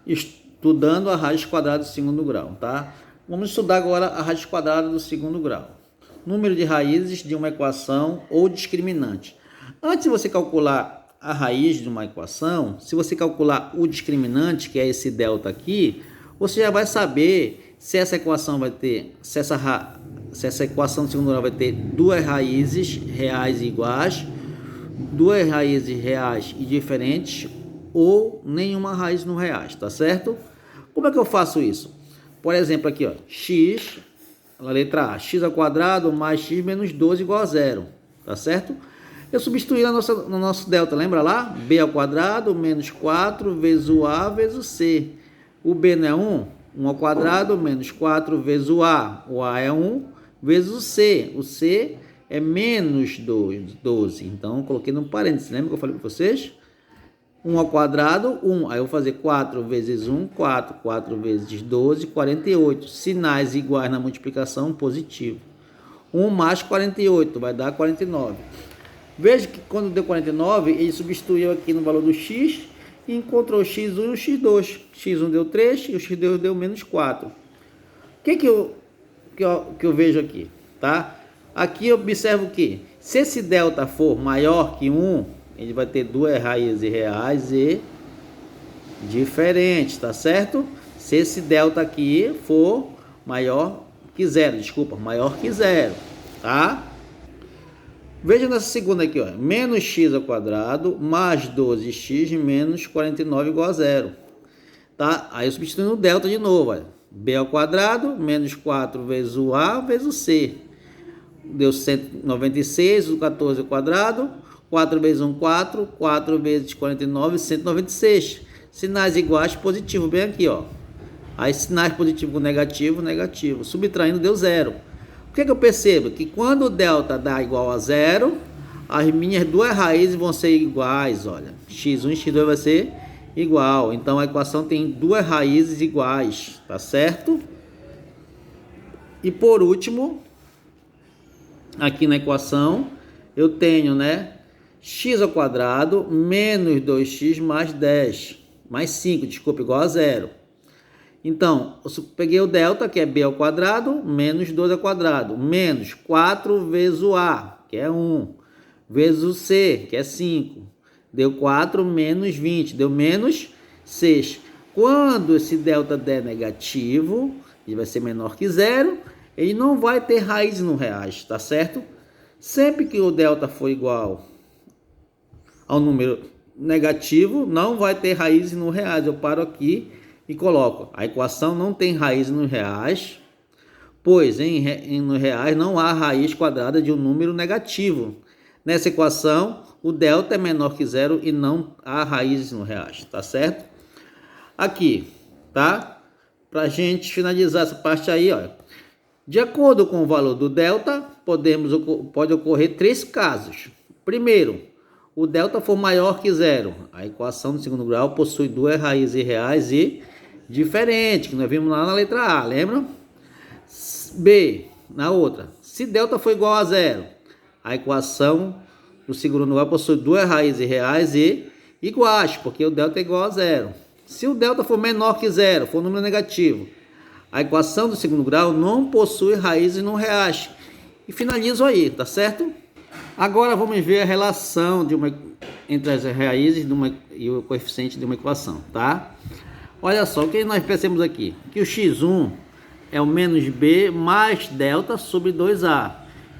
estudando a raiz quadrada do segundo grau, tá? Vamos estudar agora a raiz quadrada do segundo grau. Número de raízes de uma equação ou discriminante. Antes de você calcular a raiz de uma equação, se você calcular o discriminante, que é esse delta aqui, você já vai saber se essa equação vai ter, se essa equação do segundo grau vai ter duas raízes reais e iguais, duas raízes reais e diferentes, ou nenhuma raiz no reais, tá certo? Como é que eu faço isso? Por exemplo, aqui, ó, x, a letra A, x ao quadrado mais x menos 12 igual a zero, tá certo? Eu substituí no nosso delta, lembra lá? B ao quadrado menos 4 vezes o A vezes o C. O B não é 1? 1 ao quadrado menos 4 vezes o A é 1 vezes o C é menos 12, então eu coloquei no parênteses, lembra que eu falei para vocês? 1 ao quadrado, 1. Aí eu vou fazer 4 vezes 1, 4. 4 vezes 12, 48. Sinais iguais na multiplicação, positivo. 1 mais 48 vai dar 49. Veja que quando deu 49, ele substituiu aqui no valor do x e encontrou o x1 e o x2. x1 deu 3 e o x2 deu menos 4. O que eu vejo aqui? Tá? Aqui eu observo que se esse delta for maior que 1, ele vai ter duas raízes reais e diferentes, tá certo? Se esse delta aqui for maior que zero, tá? Veja nessa segunda aqui, ó, menos x ao quadrado mais 12x menos 49 igual a zero, tá? Aí eu substituo no delta de novo, ó, b ao quadrado menos 4 vezes o a vezes o c, deu 196, o 14 ao quadrado, 4 vezes 1, 4. 4 vezes 49, 196. Sinais iguais, positivo, bem aqui, ó. Aí, sinais positivo com negativo, negativo. Subtraindo, deu zero. O que eu percebo? Que quando o delta dá igual a zero, as minhas duas raízes vão ser iguais, olha. x1 e x2 vai ser igual. Então, a equação tem duas raízes iguais, tá certo? E, por último, aqui na equação, eu tenho, né? X ao quadrado menos 2x mais 10, mais 5, desculpa, igual a zero. Então, eu peguei o delta, que é b ao quadrado, menos 2 ao quadrado, menos 4 vezes o a, que é 1, vezes o c, que é 5. Deu 4 menos 20, deu menos 6. Quando esse delta der negativo, ele vai ser menor que zero, ele não vai ter raiz no reais, tá certo? Sempre que o delta for igual ao número negativo, não vai ter raízes no reais. Eu paro aqui e coloco: a equação não tem raiz nos reais, pois no reais não há raiz quadrada de um número negativo. Nessa equação, o delta é menor que zero e não há raízes no reais, tá certo? Aqui, tá? Pra gente finalizar essa parte aí, ó. De acordo com o valor do delta, pode ocorrer três casos. Primeiro, o delta for maior que zero. A equação do segundo grau possui duas raízes reais e diferentes, que nós vimos lá na letra A, lembra? B, na outra, se delta for igual a zero, a equação do segundo grau possui duas raízes reais e iguais, porque o delta é igual a zero. Se o delta for menor que zero, for um número negativo, a equação do segundo grau não possui raízes no reais. E finalizo aí, tá certo? Agora vamos ver a relação entre as raízes e o coeficiente de uma equação, tá? Olha só, o que nós percebemos aqui? Que o x1 é o menos b mais delta sobre 2a.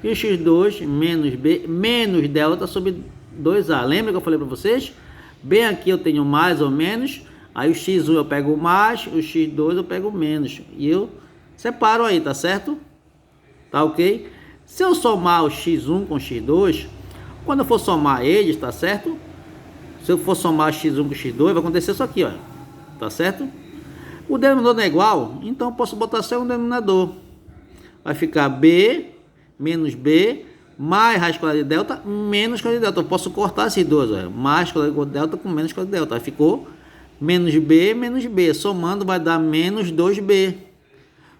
E o x2 menos b menos delta sobre 2a. Lembra que eu falei para vocês? Bem aqui eu tenho mais ou menos. Aí o x1 eu pego o mais, o x2 eu pego o menos. E eu separo aí, tá certo? Tá ok? Se eu somar o x1 com o x2, quando eu for somar eles, tá certo? Se eu for somar x1 com x2, vai acontecer isso aqui, ó. Tá certo? O denominador não é igual, então eu posso botar só um denominador. Vai ficar b menos b mais raiz quadrada de delta menos quadrada de delta. Eu posso cortar esses dois, ó. Mais quadrada de delta com menos quadrada de delta. Aí ficou menos b. Somando vai dar menos 2b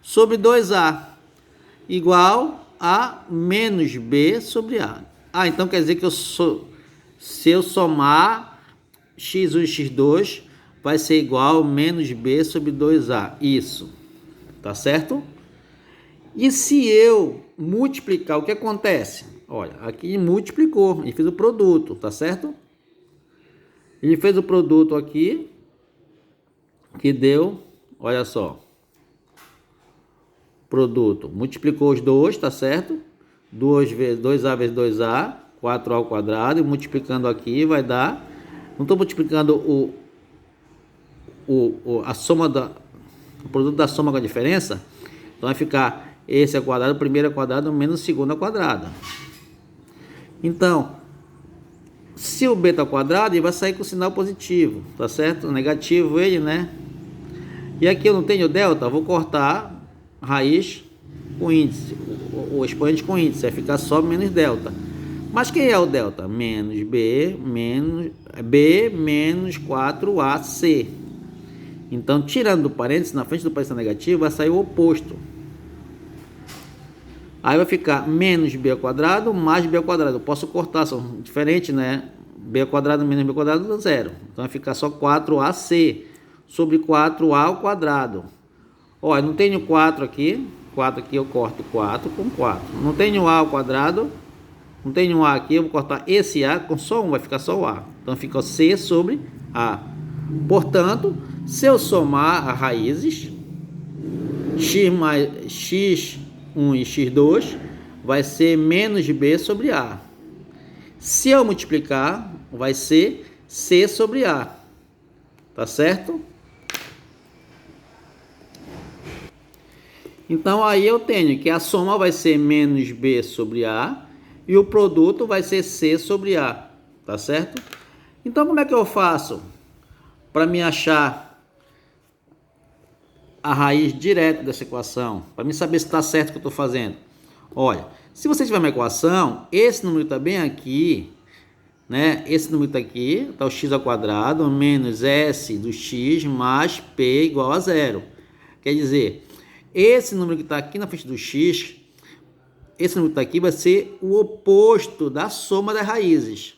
sobre 2a igual a menos b sobre a. Então quer dizer que se eu somar x1 e x2, vai ser igual a menos b sobre 2a. Isso. Tá certo? E se eu multiplicar, o que acontece? Olha, aqui multiplicou, ele fez o produto, tá certo? Ele fez o produto aqui, que deu, olha só, produto, multiplicou os dois, tá certo? 2 vezes 2a vezes 2a, 4a ao quadrado, e multiplicando aqui vai dar, não estou multiplicando a soma o produto da soma com a diferença, então vai ficar esse ao quadrado, primeiro ao quadrado, menos segundo ao quadrado. Então, se o b está ao quadrado, ele vai sair com sinal positivo, tá certo? Negativo ele, né? E aqui eu não tenho delta, eu vou cortar raiz com índice, o expoente com índice, vai ficar só menos delta. Mas quem é o delta? Menos b menos 4ac. Então, tirando do parênteses, na frente do parênteses negativo, vai sair o oposto. Aí vai ficar menos b ao quadrado mais b ao quadrado. Eu posso cortar, são diferentes, né? B ao quadrado menos b ao quadrado dá zero. Então vai ficar só 4ac sobre 4a ao quadrado. Olha, não tenho 4 aqui. 4 aqui eu corto 4 com 4. Não tenho a ao quadrado. Não tenho a aqui, eu vou cortar esse a com só um, vai ficar só o a. Então fica c sobre a. Portanto, se eu somar as raízes, x mais x1 e x2 vai ser menos b sobre a. Se eu multiplicar, vai ser c sobre a. Tá certo? Então aí eu tenho que a soma vai ser menos b sobre a e o produto vai ser c sobre a. Tá certo? Então como é que eu faço para me achar a raiz direta dessa equação? Para me saber se está certo o que eu estou fazendo. Olha, se você tiver uma equação, esse número está bem aqui, né? Esse número está aqui, está o x ao quadrado menos s do x mais p igual a zero. Quer dizer, esse número que está aqui na frente do x, esse número que está aqui vai ser o oposto da soma das raízes.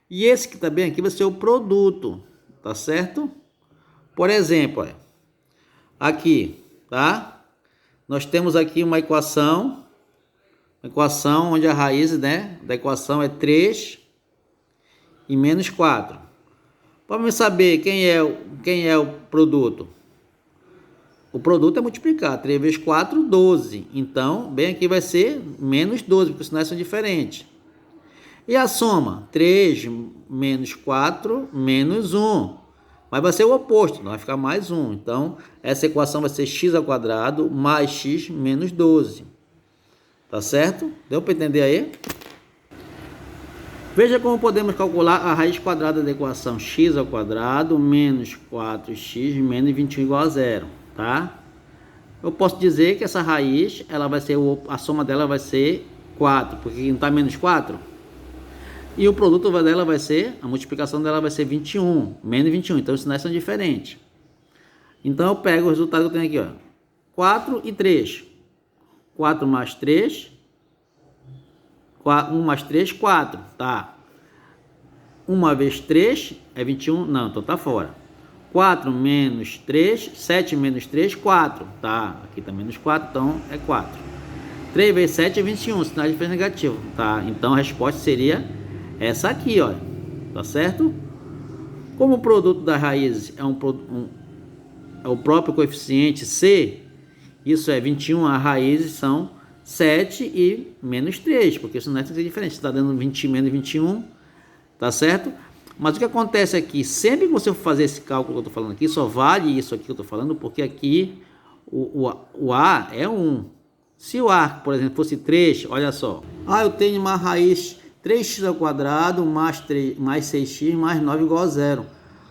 E esse que está bem aqui vai ser o produto, tá certo? Por exemplo, olha, aqui, tá? Nós temos aqui uma equação onde a raiz, né, da equação é 3 e menos 4. Para saber quem é o produto. O produto é multiplicar. 3 vezes 4, 12. Então, bem aqui vai ser menos 12, porque os sinais são diferentes. E a soma? 3 menos 4 menos 1. Mas vai ser o oposto, não vai ficar mais 1. Então, essa equação vai ser x ao quadrado mais x menos 12. Tá certo? Deu para entender aí? Veja como podemos calcular a raiz quadrada da equação x ao quadrado menos 4x menos 21 igual a zero, tá? Eu posso dizer que essa raiz, ela vai ser a soma dela vai ser 4, porque não está menos 4. E o produto dela vai ser, a multiplicação dela vai ser 21, menos 21. Então os sinais são diferentes. Então eu pego o resultado que eu tenho aqui, ó. 4 e 3. 4 mais 3. 1 mais 3, 4, tá? 1 vezes 3 é 21, não, então tá fora. 4 menos 3, 7 menos 3, 4, tá? Aqui tá menos 4, então é 4. 3 vezes 7 é 21, sinal de diferença negativo, tá? Então a resposta seria essa aqui, ó, tá certo? Como o produto das raízes é é o próprio coeficiente c, isso é 21, as raízes são 7 e menos 3, porque isso não é diferente, está dando 20 menos 21, tá certo? Mas o que acontece aqui, sempre que você for fazer esse cálculo que eu estou falando aqui, só vale isso aqui que eu estou falando, porque aqui o A é 1. Se o A, por exemplo, fosse 3, olha só. Eu tenho uma raiz 3x ao quadrado mais 6x mais 9 igual a 0.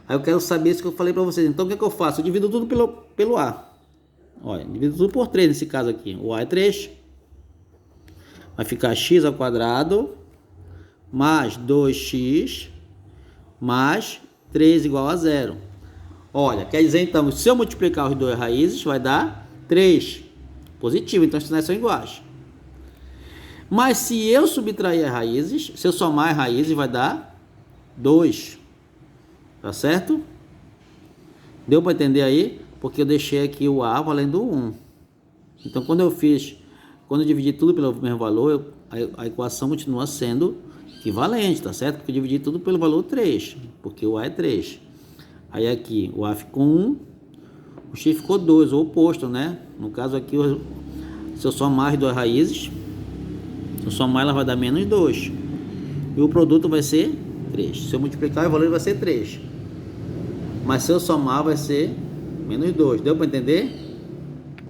Aí eu quero saber isso que eu falei para vocês. Então o que é que eu faço? Eu divido tudo pelo A. Olha, divido tudo por 3 nesse caso aqui. O A é 3. Vai ficar x ao quadrado mais 2x mais 3 igual a 0. Olha, quer dizer então, se eu multiplicar os dois raízes, vai dar 3. Positivo, então os sinais são iguais. Mas se eu subtrair as raízes, se eu somar as raízes, vai dar 2. Tá certo? Deu para entender aí? Porque eu deixei aqui o A valendo 1. Então, quando eu dividi tudo pelo mesmo valor, a equação continua sendo equivalente, tá certo? Porque eu dividi tudo pelo valor 3, porque o A é 3. Aí aqui, o A ficou 1, o X ficou 2, o oposto, né? No caso aqui, se eu somar as duas raízes, se eu somar, ela vai dar menos 2. E o produto vai ser 3. Se eu multiplicar, o valor vai ser 3. Mas se eu somar, vai ser menos 2. Deu para entender?